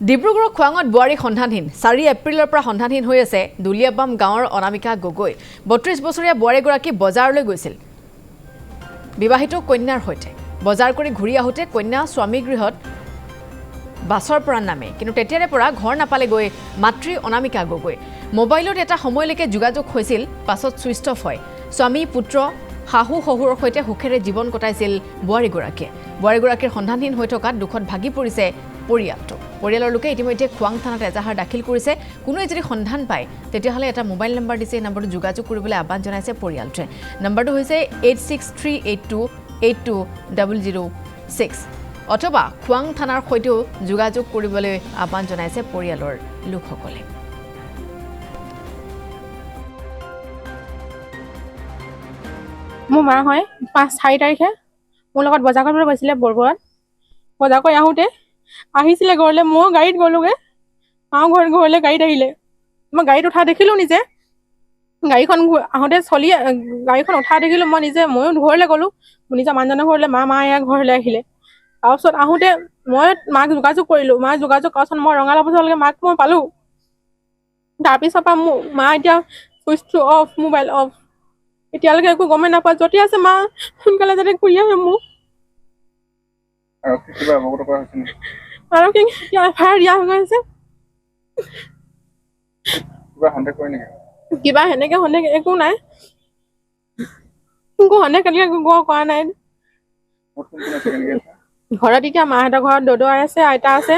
ডিব্ৰুগড় খোৱাঙত বোৱাৰী সন্ধানহীন 4 এপ্ৰিলৰ পৰা সন্ধানহীন হৈ আছে দুলিয়াবাম গাঁৱৰ অনামিকা গগৈ 32 বছৰীয়া বোৱাৰীগৰাকী বজাৰলৈ গৈছিল বিবাহিত কন্যাৰ সৈতে বজাৰ কৰি ঘূৰি আহোতে কন্যা স্বামী গৃহত বাছৰ পৰা নামে কিন্তু তেতিয়াৰে পৰা ঘৰ নাপালে গৈ মাতৃ অনামিকা গগৈ মোবাইলত এটা সময়লৈকে যোগাযোগ হৈছিল পাছত সুইচ অফ হয় স্বামী পুত্ৰ শাহু শহুৰৰ সৈতে সুখেৰে জীৱন কটাইছিল বোৱাৰীগৰাকীৰ সন্ধানহীন হৈ থকাত দুখত ভাগি পৰিছে পৰিয়ালৰ লোকে ইতিমধ্যে খোৱাং থানাত এজাহাৰ দাখিল কৰিছে কোনোৱে যদি সন্ধান পায় তেতিয়াহ'লে এটা মোবাইল নম্বৰ দিছে এই নম্বৰটো যোগাযোগ কৰিবলৈ আহ্বান জনাইছে পৰিয়ালটোৱে নম্বৰটো হৈছে 8638282006 অথবা খোৱাং থানাৰ সৈতেও যোগাযোগ কৰিবলৈ আহ্বান জনাইছে পৰিয়ালৰ লোকসকলে মোৰ মা হয় 4 তাৰিখে মোৰ লগত বজাৰ কৰিবলৈ গৈছিলে বৰবৰাত বজাৰ কৰি আহোঁতে আহিছিলে ঘৰলৈ মই গাড়ীত গ'লোগৈ ঘৰলৈ গাড়ীত আহিলে মই গাড়ীত উঠা দেখিলোঁ নিজে গাড়ীখন আহোঁতে গাড়ীখন উঠা দেখিলোঁ মই নিজে ময়ো ঘৰলৈ গ'লোঁ নিজৰ মানুহজনৰ ঘৰলৈ মা ইয়াৰ ঘৰলৈ আহিলে তাৰপিছত আহোঁতে মই মাক যোগাযোগ কৰিলোঁ মাক যোগাযোগ কৰাৰ পাছত মই ৰঙালাও বজাৰলৈকে মাক মই পালোঁ তাৰপিছৰ পৰা মোৰ মা এতিয়া চুইচটো অফ মোবাইল অফ এতিয়ালৈকে একো গমেই নাপায় যদি আছে মা সোনকালে যাতে ঘূৰি আহে মোক আৰু কি এফআইআৰ দিয়া হৈ গৈছে কিবা সেনেকে একো নাই কৰা নাই ঘৰত এতিয়া মাহঁতৰ ঘৰত দদৈ আছে আইতা আছে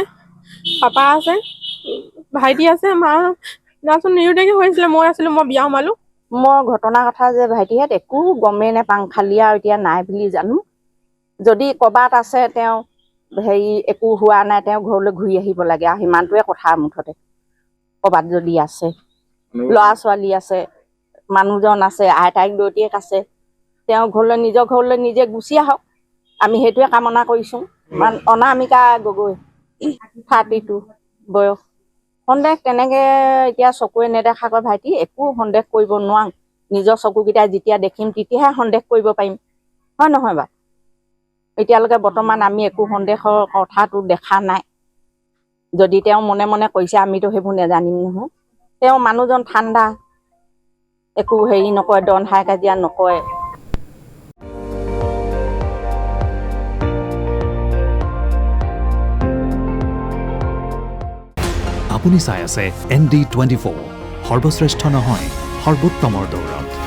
পাপা আছে ভাইটি আছে মা নাচোন নিৰুদেকে হৈছিলে মই আছিলোঁ মই বিয়া সোমালোঁ মই ঘটনা কথা যে ভাইটিহঁত একো গমেই নাপাওঁ খালি আৰু এতিয়া নাই বুলি জানো যদি ক'ৰবাত আছে তেওঁ একো হোৱা নাই তেওঁ ঘৰলৈ ঘূৰি আহিব লাগে আৰু সিমানটোৱে কথা মুঠতে ক'ৰবাত যদি আছে ল'ৰা ছোৱালী আছে মানুহজন আছে আইতাক দৈতীয়েক আছে তেওঁ নিজৰ ঘৰলৈ নিজে গুচি আহক আমি সেইটোৱে কামনা কৰিছোঁ অনামিকা গগৈ 32 বয়স সন্দেহ তেনেকৈ এতিয়া চকুৱে নেদেখাকৈ ভাইটি একো সন্দেহ কৰিব নোৱাৰোঁ নিজৰ চকুকেইটা যেতিয়া দেখিম তেতিয়াহে সন্দেহ কৰিব পাৰিম হয় নহয় বাৰু এতিয়ালৈকে বৰ্তমান আমি একো সন্দেহৰ কথাটো দেখা নাই যদি তেওঁ মনে মনে কৈছে আমিতো সেইবোৰ নেজানিম নহয় তেওঁ মানুহজন ঠাণ্ডা একো নকয় দন হাই কাজিয়া নকয় আপুনি চাই আছে ND24 সৰ্বশ্ৰেষ্ঠ নহয় সৰ্বোত্তমৰ দৌৰত